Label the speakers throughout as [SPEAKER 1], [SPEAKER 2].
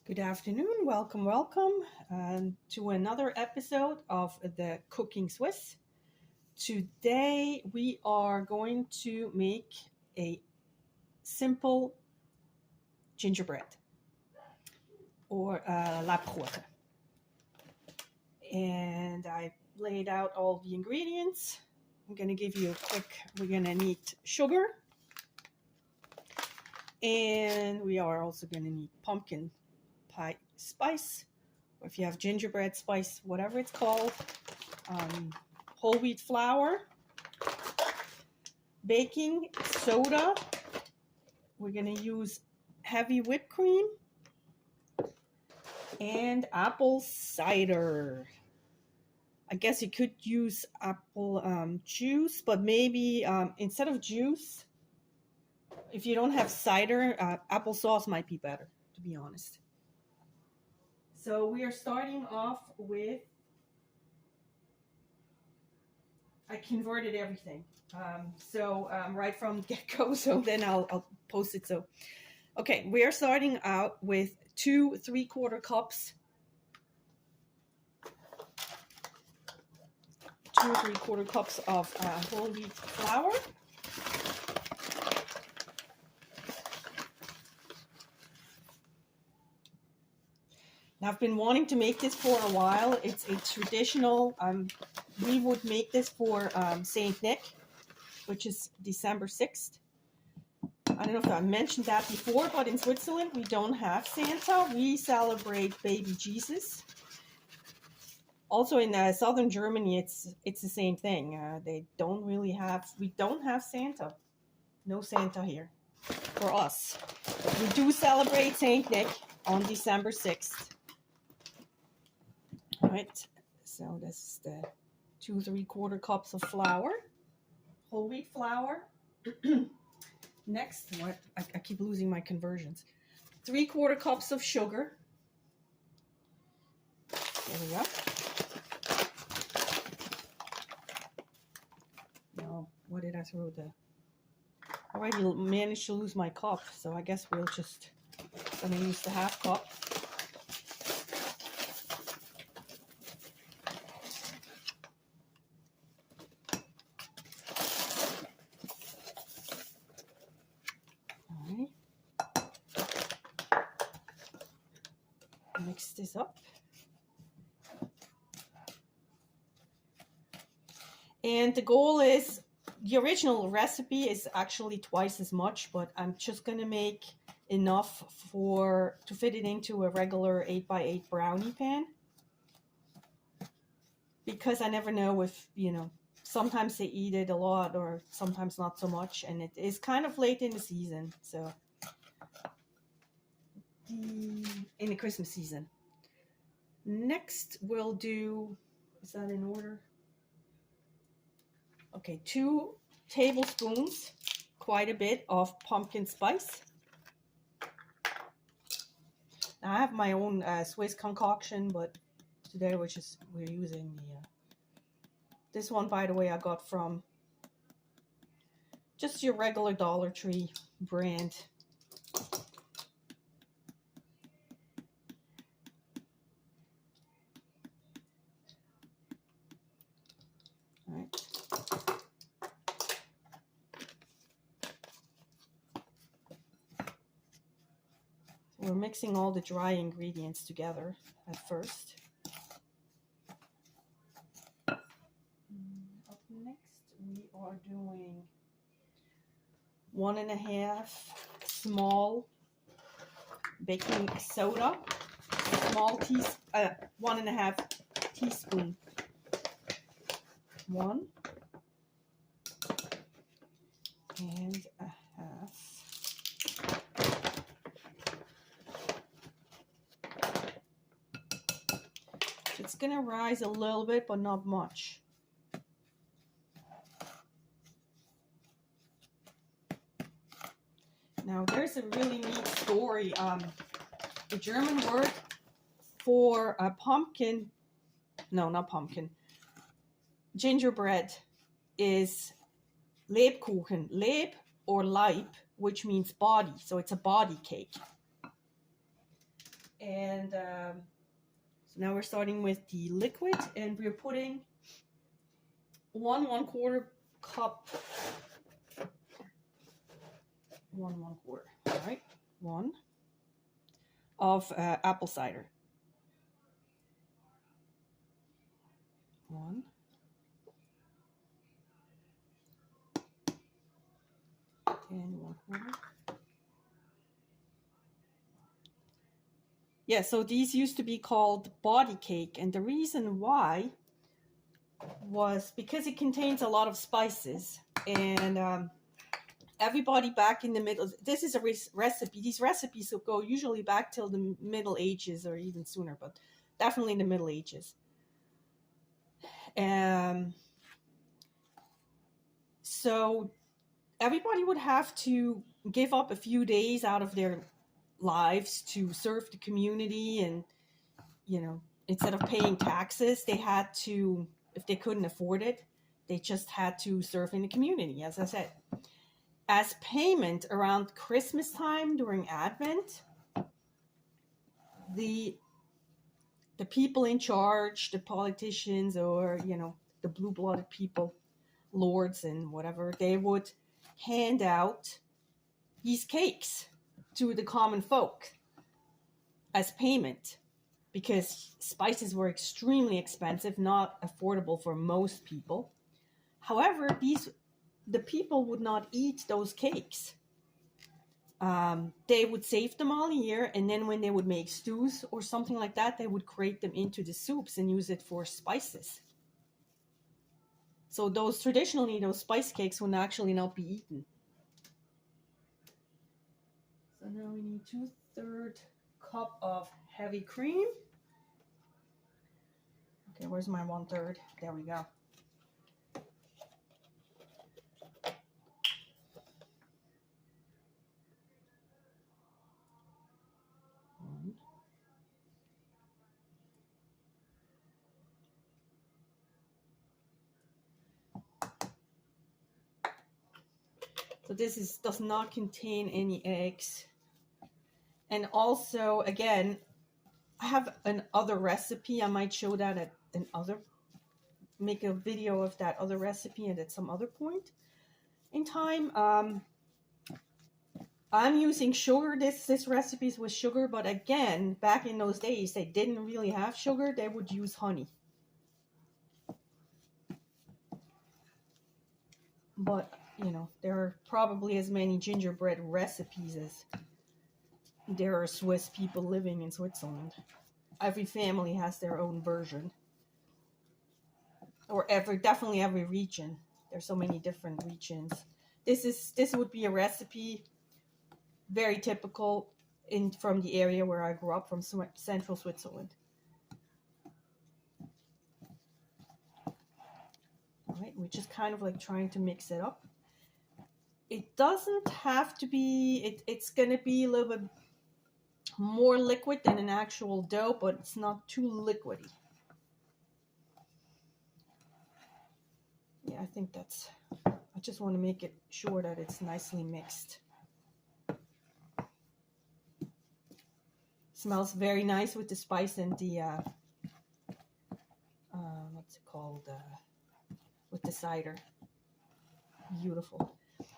[SPEAKER 1] Good afternoon, welcome to another episode of the Cooking Swiss. Today we are going to make a simple gingerbread or Lebkuchen. And I laid out all the ingredients. I'm going to give you a quick, we're going to need sugar. And we are also going to need pumpkin pie spice, or if you have gingerbread spice, whatever it's called, whole wheat flour, baking soda. We're going to use heavy whipped cream and apple cider. I guess you could use apple juice, but maybe instead of juice, if you don't have cider, applesauce might be better, to be honest. So we are starting off with, I converted everything. Right from get-go, so then I'll post it. So, okay, we are starting out with 2 3/4 cups. 2 3/4 cups of whole wheat flour. Now, I've been wanting to make this for a while. It's a traditional, we would make this for St. Nick, which is December 6th. I don't know if I mentioned that before, but in Switzerland, we don't have Santa. We celebrate baby Jesus. Also in southern Germany, it's the same thing. We don't have Santa. No Santa here for us. We do celebrate St. Nick on December 6th. All right, so this is the 2 3/4 cups of flour, whole wheat flour. Next, I keep losing my conversions. 3/4 cups of sugar. There we go. Now, what did I throw the? I already managed to lose my cup, so I guess we'll just gonna use the half cup. Mix this up. And the goal is, the original recipe is actually twice as much, but I'm just going to make enough to fit it into a regular 8x8 brownie pan. Because I never know if, sometimes they eat it a lot or sometimes not so much. And it is kind of late in the season, so in the Christmas season. Next we'll do, is that in order? Okay, 2 tablespoons, quite a bit of pumpkin spice. Now, I have my own Swiss concoction, but today we're using this one, by the way, I got from just your regular Dollar Tree brand. All right. We're mixing all the dry ingredients together at first. Up next, we are doing 1.5 small baking soda, 1.5 teaspoon. 1 and a half. So it's going to rise a little bit, but not much. Now, there's a really neat story. The German word for a pumpkin, no, not pumpkin, gingerbread is Lebkuchen. Leb or Leib, which means body. So it's a body cake. And And so now we're starting with the liquid, and we're putting one quarter cup, one quarter, all right, one of apple cider. One. And 1/4. Yeah, so these used to be called body cake, and the reason why was because it contains a lot of spices, and everybody back in the middle, this is a recipe, these recipes will go usually back till the Middle Ages or even sooner, but definitely in the Middle Ages. So everybody would have to give up a few days out of their lives to serve the community, and instead of paying taxes, they had to, if they couldn't afford it, they just had to serve in the community, as I said. As payment around Christmas time during Advent, the people in charge, the politicians, or the blue-blooded people, lords and whatever, they would hand out these cakes to the common folk as payment, because spices were extremely expensive, not affordable for most people. However, the people would not eat those cakes. They would save them all year, and then when they would make stews or something like that, they would grate them into the soups and use it for spices. So traditionally, those spice cakes would actually not be eaten. So now we need 2/3 cup of heavy cream. Okay, where's my 1/3? There we go. So this does not contain any eggs. And also, again, I have another recipe. I might show that at make a video of that other recipe and at some other point in time. I'm using sugar. This recipe is with sugar, but again, back in those days, they didn't really have sugar. They would use honey. But, there are probably as many gingerbread recipes as there are Swiss people living in Switzerland. Every family has their own version. Or definitely every region. There's so many different regions. This would be a recipe very typical from the area where I grew up, from central Switzerland. All right, we're just kind of like trying to mix it up. It doesn't have to be, it's going to be a little bit more liquid than an actual dough, but it's not too liquidy. Yeah, I think I just want to make it sure that it's nicely mixed. Smells very nice with the spice and the, what's it called, with the cider. Beautiful.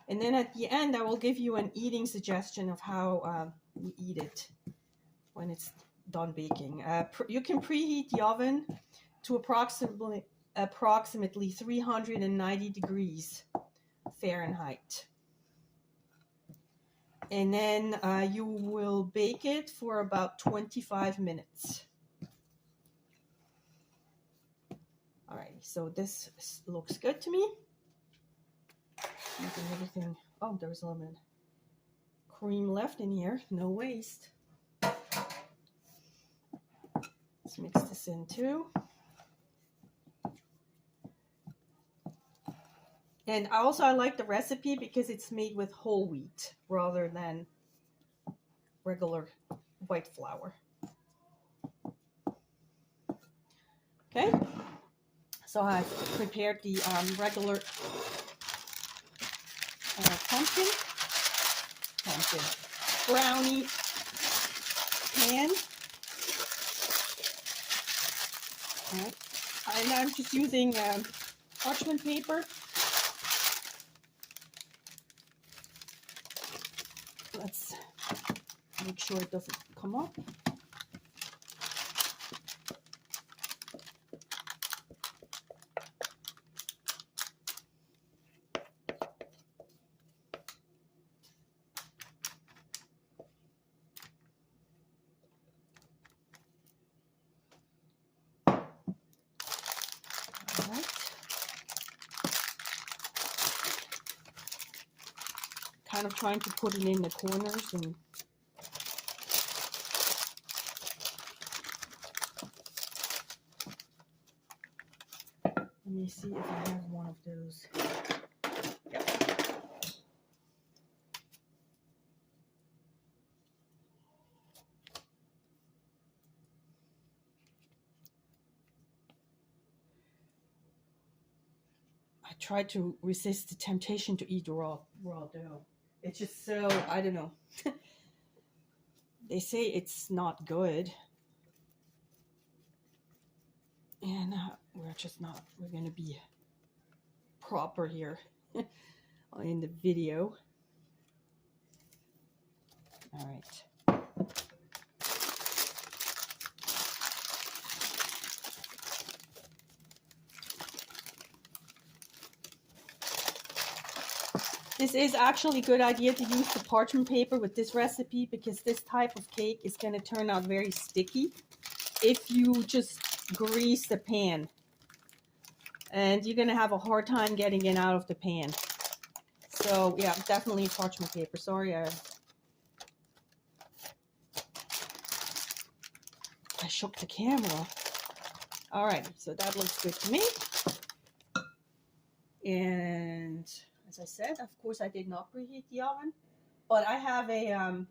[SPEAKER 1] And then at the end, I will give you an eating suggestion of how we eat it when it's done baking. You can preheat the oven to approximately 390 degrees Fahrenheit. And then you will bake it for about 25 minutes. Alrighty, so this looks good to me. Making everything. Oh, there's a little bit of cream left in here. No waste. Let's mix this in too. And also, I like the recipe because it's made with whole wheat rather than regular white flour. Okay, so I've prepared the regular pumpkin brownie pan. All right. And I'm just using parchment paper. Let's make sure it doesn't come up. All right. Kind of trying to put it in the corners and let me see if I have one of those. Yep. I try to resist the temptation to eat raw dough. It's just so, I don't know. They say it's not good. And we're just not, we're going to be proper here in the video. All right. This is actually a good idea to use the parchment paper with this recipe because this type of cake is going to turn out very sticky if you just grease the pan. And you're going to have a hard time getting it out of the pan. So yeah, definitely parchment paper. Sorry, I shook the camera. All right, so that looks good to me. And as I said, of course, I did not preheat the oven, but I have a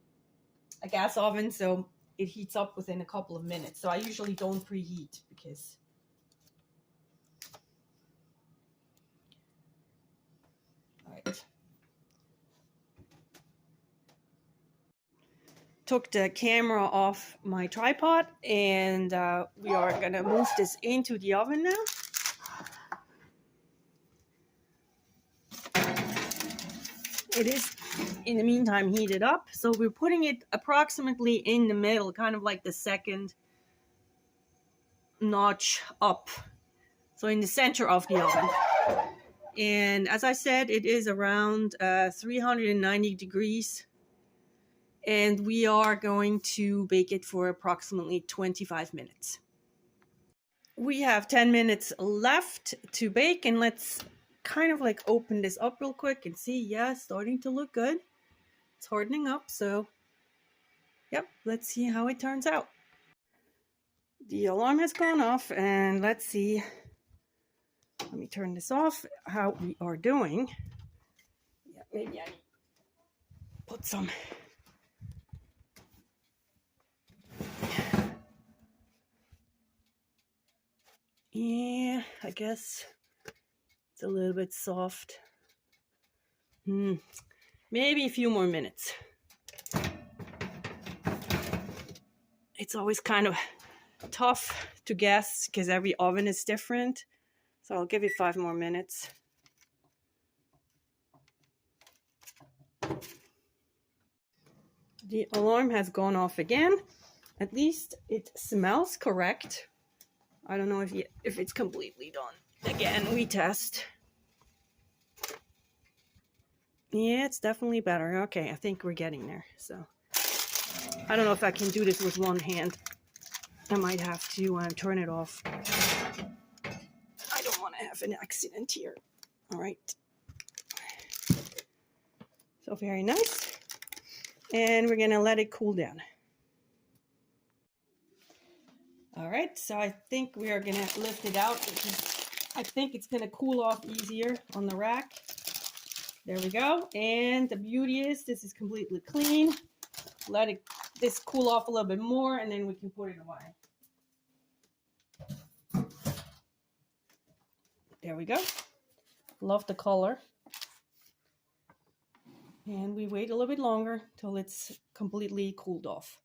[SPEAKER 1] gas oven, so it heats up within a couple of minutes. So I usually don't preheat because all right. Took the camera off my tripod, and we are gonna move this into the oven now. It is, in the meantime, heated up. So we're putting it approximately in the middle, kind of like the second notch up. So in the center of the oven. And as I said, it is around 390 degrees. And we are going to bake it for approximately 25 minutes. We have 10 minutes left to bake, and let's kind of like open this up real quick and see. Yeah, it's starting to look good. It's hardening up, so yep, let's see how it turns out. The alarm has gone off, and let's see. Let me turn this off, how we are doing. Yeah, maybe I put some. Yeah, I guess it's a little bit soft. Maybe a few more minutes. It's always kind of tough to guess because every oven is different. So I'll give it 5 more minutes. The alarm has gone off again. At least it smells correct. I don't know if it's completely done. Again, we test. Yeah, it's definitely better. Okay, I think we're getting there. So I don't know if I can do this with one hand. I might have to turn it off. I don't want to have an accident here. All right. So very nice. And we're going to let it cool down. All right, so I think we are going to lift it out because I think it's going to cool off easier on the rack. There we go. And the beauty is this is completely clean. Let this cool off a little bit more, and then we can put it away. There we go. Love the color. And we wait a little bit longer till it's completely cooled off.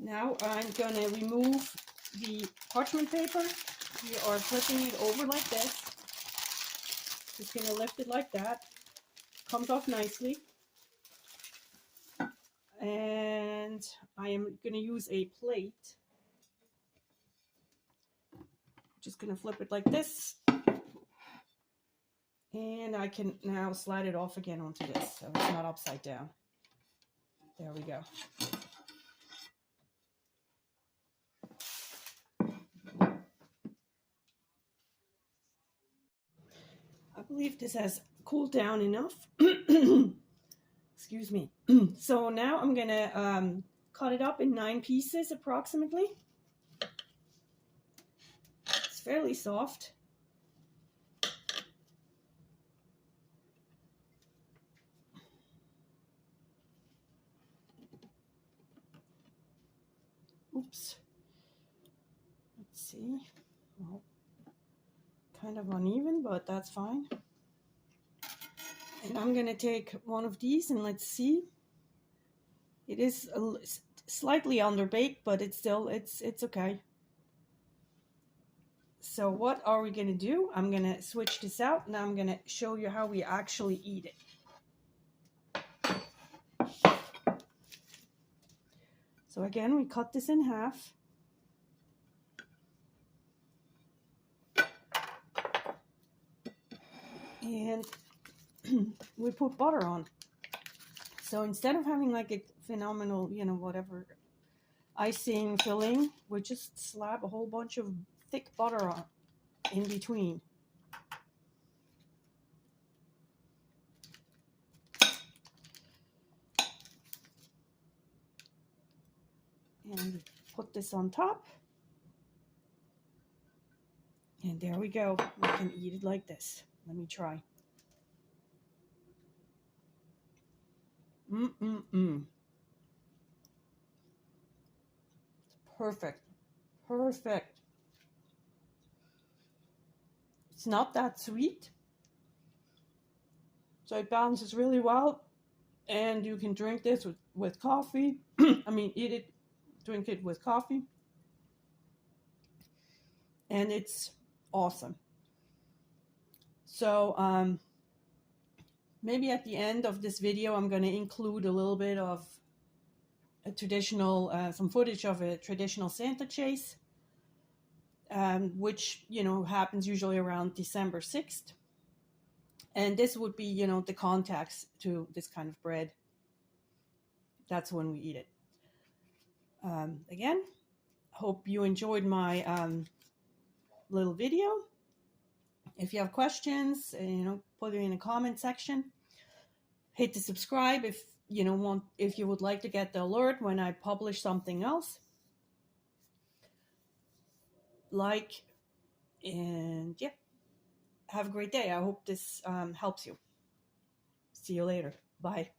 [SPEAKER 1] Now I'm going to remove the parchment paper. We are flipping it over like this. Just going to lift it like that. Comes off nicely. And I am going to use a plate. Just going to flip it like this. And I can now slide it off again onto this, so it's not upside down. There we go. I believe this has cooled down enough. Excuse me. So now I'm gonna cut it up in 9 pieces approximately. It's fairly soft. Oops. Let's see. Well, kind of uneven, but that's fine. And I'm gonna take one of these and let's see. It is slightly underbaked, but it's still it's okay. So what are we gonna do? I'm gonna switch this out. Now I'm gonna show you how we actually eat it. So again, we cut this in half. And we put butter on. So instead of having like a phenomenal, whatever icing filling, we just slap a whole bunch of thick butter on in between. And put this on top. And there we go. We can eat it like this. Let me try. Perfect. Perfect. It's not that sweet. So it balances really well. And you can drink this with coffee. I mean, eat it, drink it with coffee. And it's awesome. So maybe at the end of this video, I'm going to include a little bit of a traditional, some footage of a traditional Santa chase, which, happens usually around December 6th. And this would be, the context to this kind of bread. That's when we eat it. Again, hope you enjoyed my little video. If you have questions, put it in the comment section. Hit the subscribe if if you would like to get the alert when I publish something else. Like, and yeah, have a great day. I hope this helps you. See you later. Bye.